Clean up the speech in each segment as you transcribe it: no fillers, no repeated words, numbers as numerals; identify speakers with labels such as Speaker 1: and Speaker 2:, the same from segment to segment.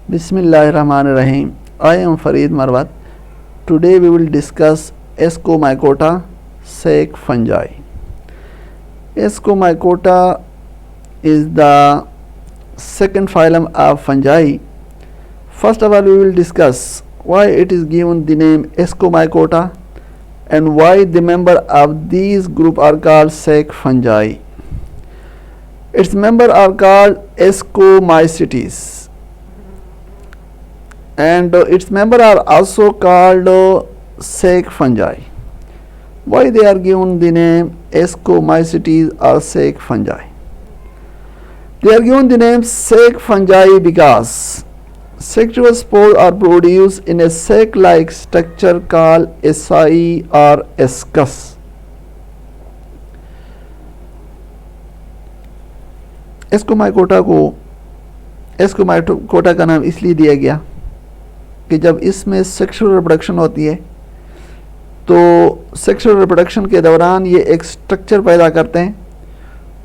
Speaker 1: Bismillahirrahmanirrahim. I am Farid Marwat. Today we will discuss Ascomycota sec fungi. Ascomycota is the second phylum of fungi. First of all, we will discuss why it is given the name Ascomycota and why the member of these group are called sec fungi. Its members are called Ascomycetes. And its members are also called sec fungi. Why they are given the name Ascomycetes or sec fungi? They are given the name sec fungi because sexual spores are produced in a sac-like structure called asci or ascus. Ascomycota का नाम इसलिए दिया गया कि जब इसमें sexual reproduction होती है तो सेक्सुअल रिप्रोडक्शन के दौरान ये एक स्ट्रक्चर पैदा करते हैं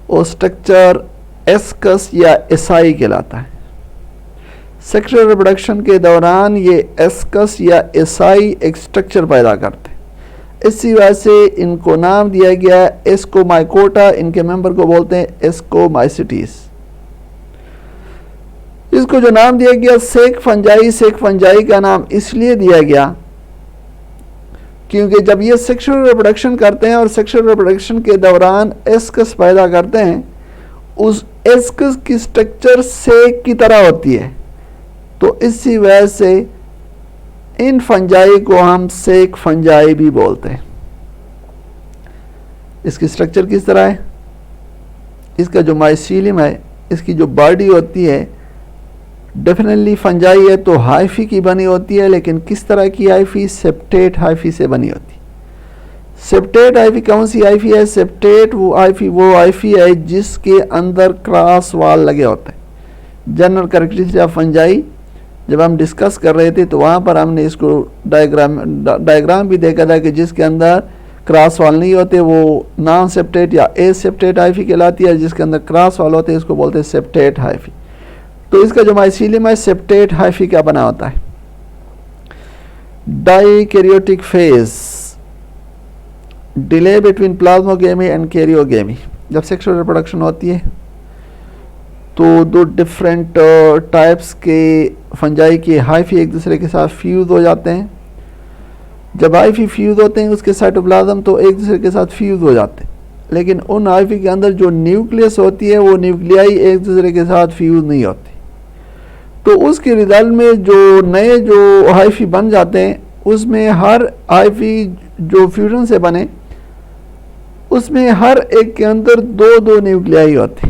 Speaker 1: और स्ट्रक्चर एस्कस या एसाई कहलाता है। सेक्सुअल रिप्रोडक्शन के दौरान ये एस्कस या एसाई एक स्ट्रक्चर पैदा करते हैं, इसी वजह से इनको नाम दिया गया एस्कोमाइकोटा। इनके मेंबर को बोलते हैं एस्कोमाइसिटीज। इसको जो नाम दिया गया सेक फंजाई का नाम इसलिए दिया गया क्योंकि जब ये सेक्सुअल रिप्रोडक्शन करते हैं और सेक्सुअल रिप्रोडक्शन के दौरान एस्कस पैदा करते हैं, उस एस्कस की स्ट्रक्चर सेक की तरह होती है, तो इसी वजह से इन फंजाई को हम सेक फंजाई भी बोलते हैं। इसकी स्ट्रक्चर किस तरह है? इसका जो माइसीलियम है, इसकी जो बॉडी होती है, डेफिनेटली फंजाई है तो हाइफी की बनी होती है, लेकिन किस तरह की हाइफी? सेप्टेट हाइफी से बनी होती है। सेप्टेट हाइफी कौन सी हाइफी है? सेप्टेट वो हाइफी है जिसके अंदर क्रॉस वाल लगे होते हैं। जनरल कैरेक्टरिस्टिक ऑफ फंजाई जब हम डिस्कस कर रहे थे तो वहाँ पर हमने इसको डायग्राम भी देखा था कि जिसके अंदर क्रॉस वाल नहीं होते वो नॉन सेप्टेट या एसेप्टेट हाइफी कहलाती है, जिसके अंदर क्रॉस वाल होते हैं इसको बोलते हैं सेप्टेट हाइफी। तो इसका जो माइसीलियम है सेप्टेट हाइफी का बना होता है। Dikaryotic phase, delay between plasmogamy and karyogamy. जब सेक्सुअल रिप्रोडक्शन होती है तो दो डिफरेंट टाइप्स के फंजाई के हाइफी एक दूसरे के साथ फ्यूज हो जाते हैं। जब हाइफी फ्यूज होते हैं उसके साइटोप्लाज्म तो एक दूसरे के साथ फ्यूज हो जाते हैं, लेकिन उन हाइफी के अंदर जो न्यूक्लियस होती है वो न्यूक्लियाई एक दूसरे के साथ फ्यूज नहीं होती। तो उसके रिजल्ट में जो नए जो हाइफी बन जाते हैं उसमें हर हाइफी जो फ्यूजन से बने उसमें हर एक के अंदर दो दो न्यूक्लियाई होती।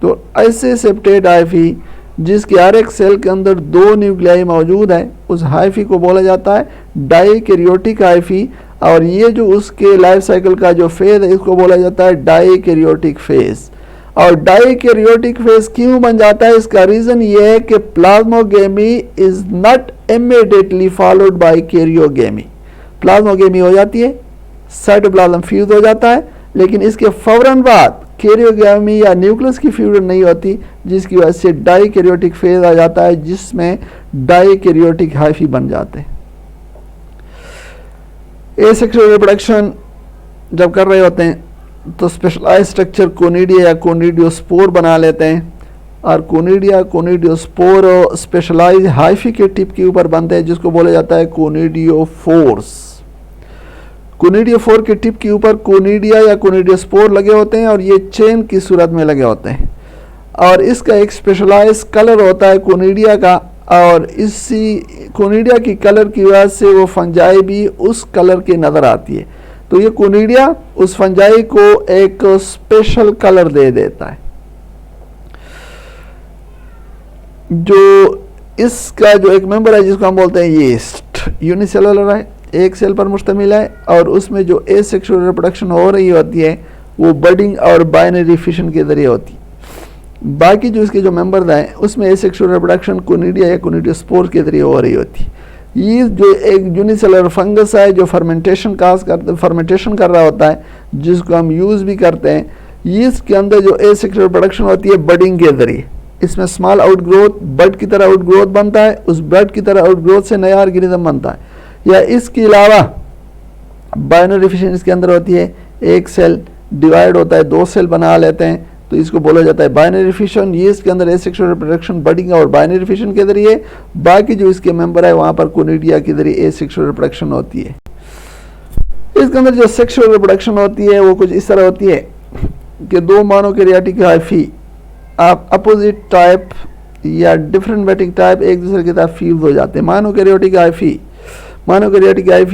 Speaker 1: तो ऐसे सेप्टेट हाइफी जिसके हर एक सेल के अंदर दो न्यूक्लियाई मौजूद है उस हाइफी को बोला जाता है डाइकैरियोटिक हाइफी। और ये जो उसके लाइफ साइकिल का जो फेज है इसको बोला जाता है डाइकैरियोटिक फेज। और डाइकैरियोटिक फेज क्यों बन जाता है? इसका रीजन ये है कि plasmogamy is not immediately followed by karyogamy. Plasmogamy हो जाती है, साइटोप्लाज्म फ्यूज हो जाता है, लेकिन इसके फौरन बाद कैरियोगेमी या न्यूक्लियस की फ्यूजन नहीं होती, जिसकी वजह से डाइकैरियोटिक फेज आ जाता है जिसमें डाइकैरियोटिक हाइफी बन जाते हैं। एसेक्सुअल रिप्रोडक्शन जब कर रहे होते हैं तो स्पेशलाइज स्ट्रक्चर कोनिडिया या कोनिडियोस्पोर बना लेते हैं, और कोनिडियोस्पोर स्पेशलाइज हाइफी के टिप के ऊपर बनते हैं जिसको बोला जाता है कोनिडियोफोर्स। कोनिडियोफोर के टिप के ऊपर कोनिडिया या कोनिडियोस्पोर लगे होते हैं और ये चेन की सूरत में लगे होते हैं, और इसका एक स्पेशलाइज कलर होता है कोनिडिया का, और इसी कोनिडिया की कलर की वजह से वो फंजाई भी उस कलर की नज़र आती है। तो ये कोनिडिया उस फंजाई को एक स्पेशल कलर दे देता है। जो इसका जो एक मेंबर है जिसको हम बोलते हैं यीस्ट, यूनिसेलुलर है, एक सेल पर मुश्तमिल है, और उसमें जो एसेक्सुअल रिप्रोडक्शन हो रही होती है वो बडिंग और बाइनरी फिशन के जरिए होती है। बाकी जो इसके जो मेंबर्स हैं उसमें एसेक्सुअल रिप्रोडक्शन कोनिडिया या कोनिडियोस्पोर के जरिए हो रही होती है। ये जो एक यूनिसेलुलर फंगस है जो फर्मेंटेशन कर रहा होता है, जिसको हम यूज़ भी करते हैं। यीस्ट के अंदर जो एसेक्सुअल रिप्रोडक्शन होती है बडिंग के जरिए, इसमें स्मॉल आउटग्रोथ बड की तरह आउटग्रोथ बनता है, उस बड की तरह आउटग्रोथ से नया ऑर्गेनिज्म बनता है। या इसके अलावा बाइनरी फिशन इसके अंदर होती है, एक सेल डिवाइड होता है, दो सेल बना लेते हैं, तो इसको बोला जाता है बाइनरी फिशन। ये इसके अंदर एसेक्सुअल रिप्रोडक्शन बडिंग और बाइनरी फिशन के जरिए, बाकी जो इसके मेंबर है वहां पर कोनिडिया के जरिए एसेक्सुअल रिप्रोडक्शन होती है। इसके अंदर जो सेक्सुअल रिप्रोडक्शन होती है वो कुछ इस तरह होती है कि दो मोनोकैरियोटिक हाइफी आप अपोजिट टाइप या डिफरेंट मैटिक टाइप एक दूसरे के साथ फ्यूज हो जाते हैं। मोनोकैरियोटिक हाइफी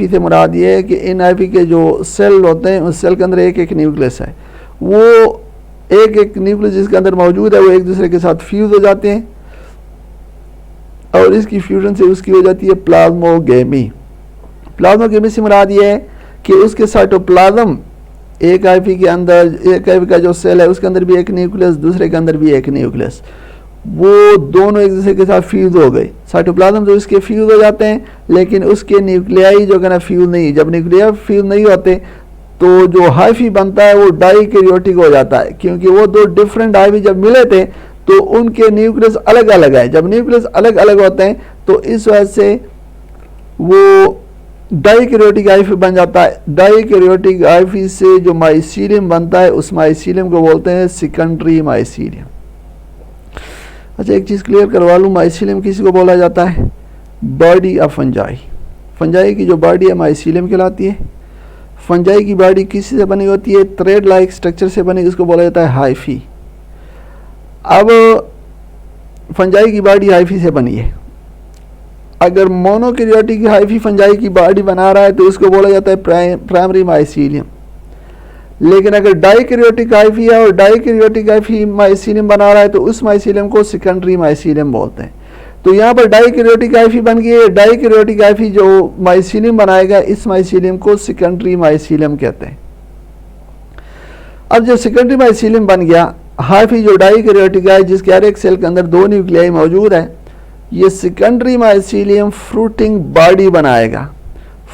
Speaker 1: से मुराद ये है कि इन हाइफी के जो सेल होते हैं उस सेल के अंदर एक एक न्यूक्लियस है, वो एक एक न्यूक्लियस जिसके अंदर मौजूद है वो एक दूसरे के साथ फ्यूज हो जाते हैं और इसकी फ्यूजन से उसकी हो जाती है प्लाज्मोगेमी। प्लाज्मोगेमी से मुराद ये है कि उसके साइटोप्लाज्म एक हाइफी के अंदर, एक हाइफी का जो सेल है उसके अंदर भी एक न्यूक्लियस, दूसरे के अंदर भी एक न्यूक्लियस, वो दोनों एक दूसरे के साथ फ्यूज हो गए। साइटोप्लाज्म जो इसके फ्यूज हो जाते हैं, लेकिन उसके न्यूक्लियाई जो है ना फ्यूज नहीं। जब न्यूक्लियाई फ्यूज नहीं होते तो जो हाइफी बनता है वो डाइकैरियोटिक हो जाता है, क्योंकि वो दो डिफरेंट हाइफी जब मिले थे तो उनके न्यूक्लियस अलग अलग है। जब न्यूक्लियस अलग अलग होते हैं तो इस वजह से वो डाइकैरियोटिक हाइफी बन जाता है। डाइकैरियोटिक हाइफी से जो माइसीलियम बनता है उस माइसीलियम को बोलते हैं सेकेंडरी माइसीलियम। अच्छा, एक चीज़ क्लियर करवा लूँ, माइसीलियम किसी को बोला जाता है? Body of fungi. फंजाई की जो बॉडी है माइसीलियम कहलाती है। फंजाई की बॉडी किसी से बनी होती है? थ्रेड लाइक स्ट्रक्चर से बनी, उसको बोला जाता है हाइफी। अब फंजाई की बॉडी हाइफी से बनी है। अगर मोनोकैरियोटिक हाइफी फंजाई की बॉडी बना रहा है तो उसको बोला जाता है प्राइमरी माइसीलियम। लेकिन अगर डाइकैरियोटिक हाइफी है और डाइकैरियोटिक हाइफी माइसीलियम बना रहा है तो उस माइसीलियम को सेकेंडरी माइसीलियम बोलते हैं। तो यहाँ पर डाइकैरियोटिक हाइफी बन गई है। डाइकैरियोटिक हाइफी जो माइसीलियम बनाएगा इस माइसीलियम को सेकेंडरी माइसीलियम कहते हैं। अब जब सेकेंडरी माइसीलियम बन गया, हाइफी जो डाइकैरियोटिक है जिसके हर एक सेल के अंदर दो न्यूक्लियाई मौजूद है, ये सेकेंडरी माइसीलियम फ्रूटिंग बॉडी बनाएगा।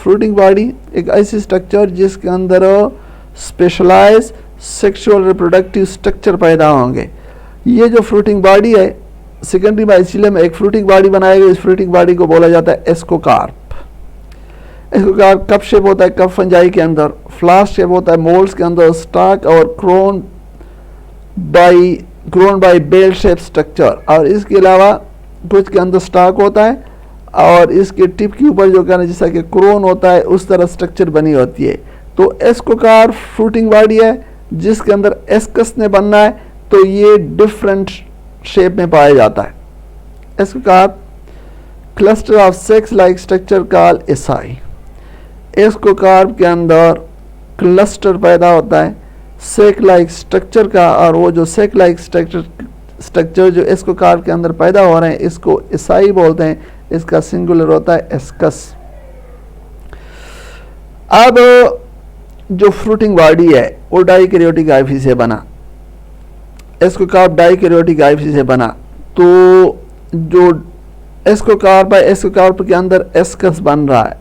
Speaker 1: फ्रूटिंग बॉडी एक ऐसी स्ट्रक्चर जिसके अंदर स्पेशलाइज सेक्सुअल रिप्रोडक्टिव स्ट्रक्चर पैदा होंगे। ये जो फ्रूटिंग बॉडी है, सेकेंडरी माइसीलियम एक फ्रूटिंग बॉडी बनाएगा। इस फ्रूटिंग बॉडी को बोला जाता है एस्कोकार्प। एस्कोकार्प कप शेप होता है कप फंजाई के अंदर, फ्लास्क शेप होता है मोल्ड्स के अंदर, स्टॉक और crown by bell shape structure. और इसके अलावा कुछ के अंदर स्टॉक होता है और इसके टिप के ऊपर जो कहना जैसा कि क्रोन होता है उस तरह स्ट्रक्चर बनी होती है। तो एस्कोकार्प फ्रूटिंग बॉडी है जिसके अंदर एस्कस ने बनना है, तो ये डिफरेंट शेप में पाया जाता है। Ascocarp cluster of sex like structure call acai. Ascocarp के अंदर क्लस्टर पैदा होता है सेक लाइक स्ट्रक्चर का, और वो जो सेक लाइक स्ट्रक्चर जो एस्कोकार्प के अंदर पैदा हो रहे हैं इसको एसाई बोलते हैं। इसका सिंगुलर होता है एस्कस। अब जो फ्रूटिंग बॉडी है वो डाइकैरियोटिक हाइफी से बना, एस्कोकार्प डाइकैरियोटिक हाइफी से बना। तो जो एस्कोकार्प है, एस्कोकार्प के अंदर एस्कस बन रहा है।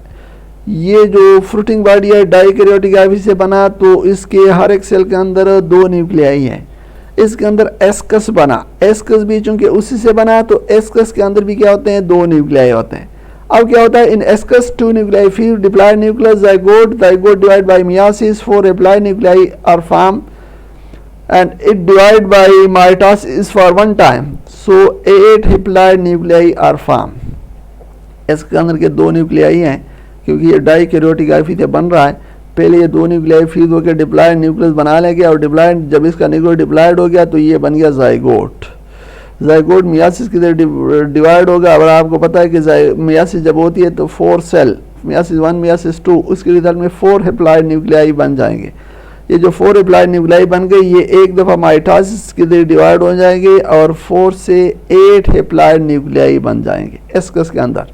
Speaker 1: ये जो फ्रूटिंग बॉडी है डाइकैरियोटिक हाइफी से बना, तो इसके हर एक सेल के अंदर दो न्यूक्लियाई हैं। इसके अंदर एस्कस बना, एस्कस भी चूंकि उसी से बना तो एस्कस के अंदर भी क्या होते हैं? दो न्यूक्लियाई होते हैं। अब क्या होता है? इन एस्कस टू न्यूक्लियाई, फिर diploid nucleus, zygote divide by meiosis, 4 haploid nuclei are form and it divide by mitosis for one time, so 8 haploid nuclei are form. इसके अंदर के दो न्यूक्लियाई हैं क्योंकि ये डाइकैरियोटिक हाइफी से बन रहा है। पहले ये दो न्यूक्लियाई फ्यूज होकर डिप्लॉयड न्यूक्लियस बना लेंगे और डिप्लॉयड जब इसका न्यूक्लियस डिप्लॉयड हो गया तो ये बन गया zygote। zygote मियासिस की तरह डिवाइड होगा। अब आपको पता है कि मियासिस जब होती है तो 4 सेल, मियासिस 1 मियासिस 2, उसके रिजल्ट में 4 हैप्लॉयड न्यूक्लियाई बन जाएंगे। ये जो 4 हैप्लॉयड न्यूक्लियाई बन गई ये एक दफ़ा माइटोसिस की तरह डिवाइड हो जाएंगे और 4 से 8 हैप्लॉयड न्यूक्लियाई बन जाएंगे एस्कस के अंदर।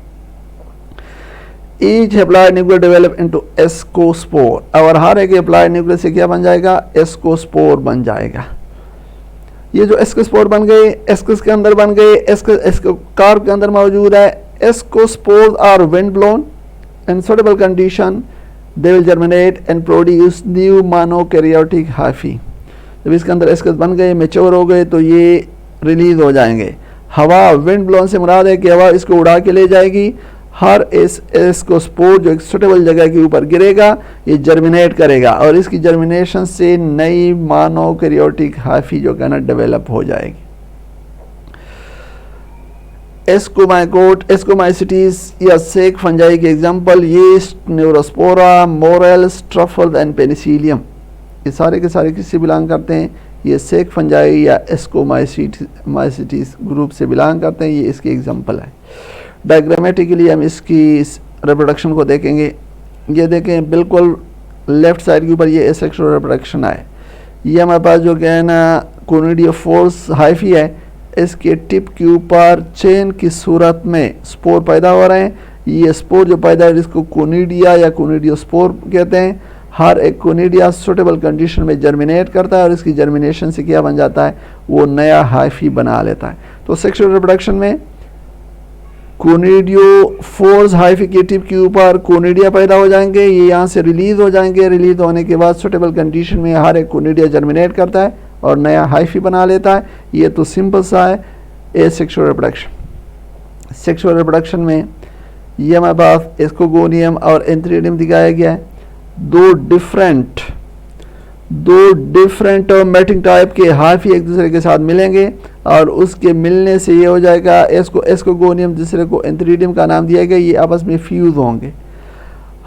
Speaker 1: Each haploid nuclear develop into ascospore, और हर एक हैप्लॉयड न्यूक्लियर से क्या बन जाएगा? एस्कोस्पोर बन जाएगा। ये जो एस्कोस्पोर बन गए एस्कस के अंदर बन गए, एस्कोकार्प के अंदर मौजूद है। Ascospores are wind blown in suitable condition, they will germinate and produce new monokaryotic hyphae. जब इसके अंदर एस्कस बन गए, मेच्योर हो गए, तो ये रिलीज हो जाएंगे। हवा, विंड ब्लोन से मुराद है कि हवा इसको उड़ा के ले जाएगी। हर इस को स्पोर जो एक सुटेबल जगह के ऊपर गिरेगा, ये जर्मिनेट करेगा और इसकी जर्मिनेशन से नई मोनोकैरियोटिक हाइफी जो है ना डेवलप हो जाएगी। एस्कोमाइकोट, एस्कोमाइसिटीज या सेक फंजाई के example yeast, neurospora, morels, truffle and penicillium, ये सारे के सारे किससे बिलोंग करते हैं? ये सेक फंजाई या एस्कोमाइसिटीज ग्रुप से बिलोंग करते हैं। ये इसके एग्जांपल है। डायग्रामेटिकली हम इसकी रिप्रोडक्शन को देखेंगे। ये देखें बिल्कुल लेफ्ट साइड के ऊपर ये एसेक्सुअल रिप्रोडक्शन है। ये हमारे पास जो है ना कोनिडियोफोर्स हाइफी है, इसके टिप के ऊपर चेन की सूरत में स्पोर पैदा हो रहे हैं। ये स्पोर जो पैदा है इसको कोनिडिया या कोनिडियोस्पोर कहते हैं। हर एक कोनिडिया सुटेबल कंडीशन में जर्मिनेट करता है और इसकी जर्मिनेशन से क्या बन जाता है? वो नया हाइफी बना लेता है। तो सेक्सुअल रिप्रोडक्शन में कोनिडियोफोर्स हाइफी के टिप के ऊपर कोनिडिया पैदा हो जाएंगे, ये यहाँ से रिलीज हो जाएंगे। रिलीज होने के बाद सुटेबल कंडीशन में हर एक कोनिडिया जर्मिनेट करता है और नया हाइफी बना लेता है। ये तो सिंपल सा है एसेक्सुअल रिप्रोडक्शन। सेक्सुअल रिप्रोडक्शन में ये हमारे पास एस्कोगोनियम और एंथ्रीडियम दिखाया गया है। दो डिफरेंट मैटिंग टाइप के हाइफी एक दूसरे के साथ मिलेंगे और उसके मिलने से ये हो जाएगा एस्कोगोनियम, दूसरे को एंथ्रीडियम का नाम दिया गया। ये आपस में फ्यूज होंगे।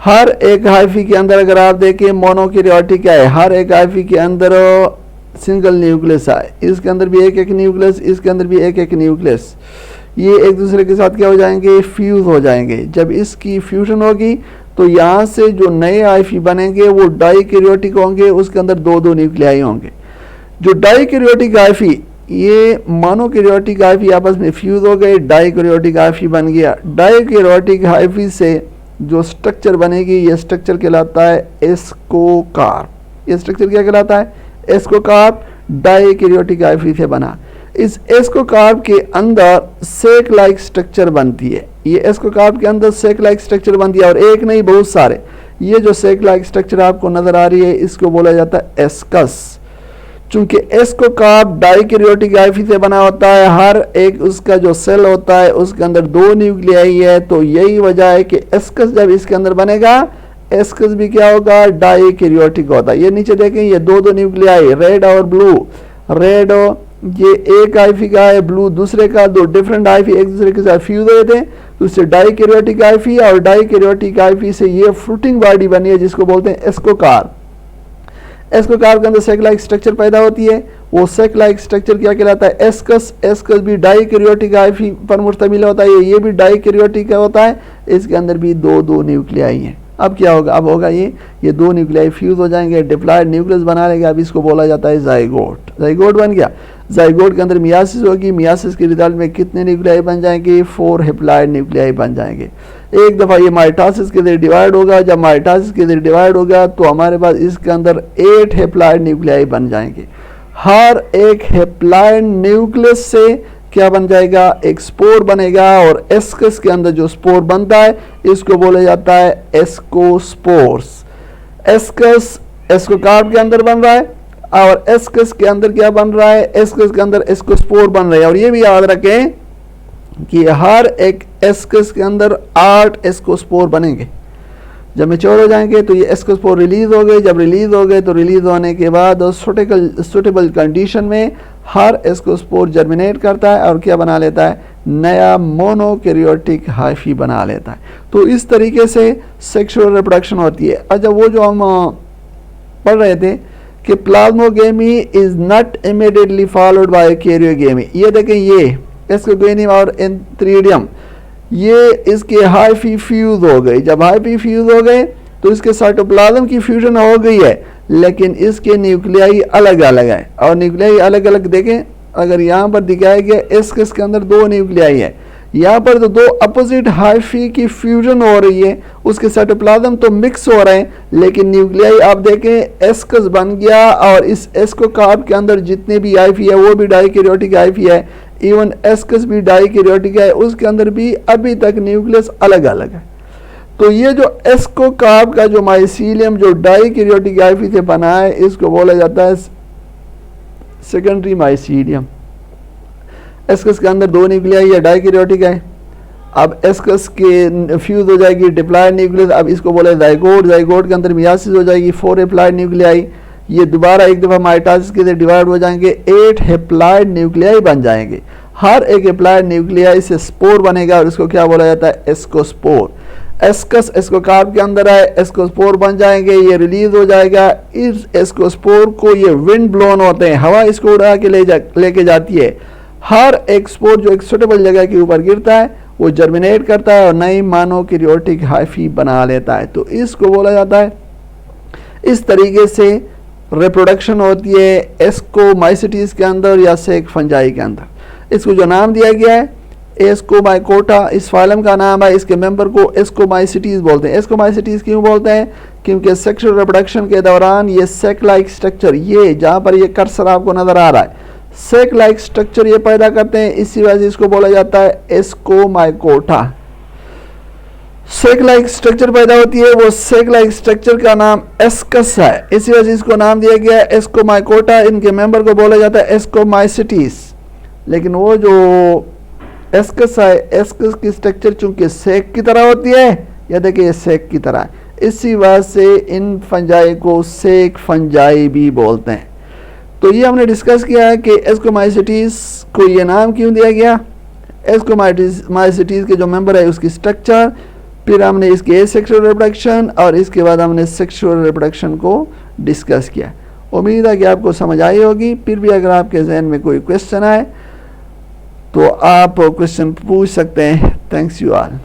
Speaker 1: हर एक हाइफी के अंदर अगर आप देखें मोनोकैरियोटिक क्या है, हर एक हाइफी के अंदर सिंगल न्यूक्लियस है। इसके अंदर भी एक एक न्यूक्लियस, इसके अंदर भी एक एक न्यूक्लियस। ये एक दूसरे के साथ क्या हो जाएंगे? फ्यूज हो जाएंगे। जब इसकी फ्यूजन होगी तो यहाँ से जो नए हाइफी बनेंगे वो डाइकैरियोटिक होंगे, उसके अंदर दो दो न्यूक्लियाई होंगे। जो डाइकैरियोटिक हाइफी, ये मोनोकैरियोटिक हाइफी आपस में फ्यूज हो गए, डाइकैरियोटिक हाइफी बन गया। डाइकैरियोटिक हाइफी से जो स्ट्रक्चर बनेगी ये स्ट्रक्चर कहलाता है एस्कोकार्प। ये स्ट्रक्चर क्या कहलाता है? एस्कोकार्प। डाइकैरियोटिक हाइफी से बना। इस एस्कोकार्प के अंदर सेक लाइक स्ट्रक्चर बनती है। ये एस्कोकार्प के अंदर सेक लाइक स्ट्रक्चर बनती है और एक नहीं बहुत सारे। ये जो सेक लाइक स्ट्रक्चर आपको नजर आ रही है इसको बोला जाता है एस्कस। चूंकि एस्कोकार्प डाइकैरियोटिक हाइफी से बना होता है, हर एक उसका जो सेल होता है उसके अंदर दो न्यूक्लियाई है, तो यही वजह है कि एस्कस जब इसके अंदर बनेगा, एस्कस भी क्या होगा? डाइकैरियोटिक होता है। ये नीचे देखें, ये दो दो न्यूक्लियाई रेड और ब्लू। रेड ये एक हाइफी का है, ब्लू दूसरे का। दो डिफरेंट हाइफी एक दूसरे के साथ फ्यूज हुए थे तो इससे डाइकैरियोटिक हाइफी, और डाइकैरियोटिक हाइफी से ये फ्रूटिंग बॉडी बनी है जिसको बोलते हैं एस्कोकार्प। एस्कोकार्प के अंदर सेक लाइक स्ट्रक्चर पैदा होती है। वो सेक लाइक स्ट्रक्चर क्या कहलाता है? एस्कस। एस्कस भी डाइकैरियोटिक हाइफी पर मुश्तमिल होता है। ये भी डाइकैरियोटिक होता है। इसके अंदर भी दो दो न्यूक्लियाई हैं। अब क्या होगा? अब होगा ये दो न्यूक्लियाई फ्यूज हो जाएंगे, डिप्लॉयड न्यूक्लियस बना लेगा। अब इसको बोला जाता है जाइगोट। जाइगोट बन गया। जाइगोट के अंदर मियासिस होगी। मियासिस के रिजल्ट में कितने न्यूक्लियाई बन जाएंगे? 4 हैप्लॉइड न्यूक्लियाई बन जाएंगे। एक दफ़ा ये माइटोसिस के जरिए डिवाइड होगा। जब माइटोसिस के जरिए डिवाइड होगा तो हमारे पास इसके अंदर 8 हैप्लॉइड न्यूक्लियाई बन जाएंगे। हर एक हैप्लॉइड न्यूक्लियस से क्या बन जाएगा? एक स्पोर बनेगा और एस्कस के अंदर जो स्पोर बनता है इसको बोला जाता है एस्कोस्पोर्स। एस्कस एस्कोकार्प के अंदर बन रहा है और एस्कस के अंदर क्या बन रहा है? एस्कस के अंदर एस्कोस्पोर बन रहा है। और ये भी याद रखें कि हर एक एस्कस के अंदर 8 एस्कोस्पोर बनेंगे। जब मैच्योर हो जाएंगे तो ये एस्कोस्पोर रिलीज हो गए। जब रिलीज हो गए तो रिलीज होने के बाद सुटेबल कंडीशन में हर एस्कोस्पोर जर्मिनेट करता है और क्या बना लेता है? नया मोनोकैरियोटिक हाइफी बना लेता है। तो इस तरीके से सेक्सुअल रिप्रोडक्शन होती है। अच्छा, वो जो हम पढ़ रहे थे कि plasmogamy is not immediately followed by karyogamy. ये देखें, ये एस्कोगोनियम और एंथ्रीडियम, ये इसके हाइफी फ्यूज हो गए। जब हाइफी फ्यूज हो गए तो इसके साइटोप्लाज्म की फ्यूजन हो गई है, लेकिन इसके न्यूक्लियाई अलग अलग है। और न्यूक्लियाई अलग अलग देखें, अगर यहाँ पर दिखाया गया एस्कस के अंदर 2 न्यूक्लियाई है, यहाँ पर तो 2 अपोजिट हाइफी की फ्यूजन हो रही है। उसके साइटोप्लाज्म तो मिक्स हो रहे हैं, लेकिन न्यूक्लियाई आप देखें एस्कस बन गया। और इस एस्कोकार्प के अंदर जितने भी हाइफी है वो भी डाइकैरियोटिक हाइफी है। इवन एस्कस भी डाइकैरियोटिक है, उसके अंदर भी अभी तक न्यूक्लियस अलग अलग है। तो ये जो एस्कोकार्प का जो माइसीलियम जो डाइकैरियोटिक हाइफी से बना है इसको बोला जाता है सेकेंडरी माइसीलियम। एस्कस के अंदर 2 न्यूक्लियाई या डाइकैरियोटिक है। अब एस्कस के फ्यूज हो जाएगी डिप्लॉयड न्यूक्लियस, अब इसको बोले जाइगोट, जाइगोट के अंदर मियासिस हो जाएगी 4 हैप्लॉयड न्यूक्लियाई, ये दोबारा एक दफ़ा माइटोसिस के डिवाइड हो जाएंगे, 8 हैप्लॉयड न्यूक्लियाई बन जाएंगे। हर एक हैप्लॉयड न्यूक्लियाई से स्पोर बनेगा और इसको क्या बोला जाता है, एस्कोस्पोर। एस्कस एस्कोकार्प के अंदर है, एस्कोस्पोर बन जाएंगे, ये रिलीज हो जाएगा। इस एस्कोस्पोर को ये विंड ब्लोन होते हैं, हवा इसको उड़ा के लेके जाती है। हर एक स्पोर जो एक सुटेबल जगह के ऊपर गिरता है वो जर्मिनेट करता है और नई मोनोकैरियोटिक हाइफी बना लेता है, तो इसको बोला जाता है। इस तरीके से रिप्रोडक्शन होती है एस्कोमाइसिटीज के अंदर या सेक फंजाई के अंदर। इसको जो नाम दिया गया है एस्कोमाइकोटा, इस फाइलम का नाम है, इसके मेंबर को एस्कोमाइसिटीज बोलते हैं। एस्कोमाइसिटीज क्यों बोलते हैं, क्योंकि सेक्सुअल रिप्रोडक्शन के दौरान ये सेक लाइक स्ट्रक्चर, ये जहाँ पर ये कर्सर आपको नजर आ रहा है, सेक लाइक स्ट्रक्चर ये पैदा करते हैं, इसी वजह से इसको बोला जाता है एस्कोमाइकोटा। सेक लाइक स्ट्रक्चर पैदा होती है, वो सेक लाइक स्ट्रक्चर का नाम एस्कस है, इसी वजह से इसको नाम दिया गया है एस्कोमाइकोटा। इनके मेंबर को बोला जाता है एस्कोमाइसिटीज। लेकिन वो जो एस्कस है, एस्कस की स्ट्रक्चर चूंकि सेक की तरह होती है, या देखिए सेक की तरह, इसी वजह से इन फंजाई को सेक फंजाई भी बोलते हैं। तो ये हमने डिस्कस किया है कि एस्कोमाइसिटीज को ये नाम क्यों दिया गया, एस्कोमाइसिटीज के जो मेंबर है उसकी स्ट्रक्चर, फिर हमने इसके एसेक्सुअल रिप्रोडक्शन और इसके बाद हमने सेक्सुअल रिप्रोडक्शन को डिस्कस किया। उम्मीद है कि आपको समझ आई होगी। फिर भी अगर आपके जहन में कोई क्वेश्चन आए तो आप क्वेश्चन पूछ सकते हैं। Thanks you all.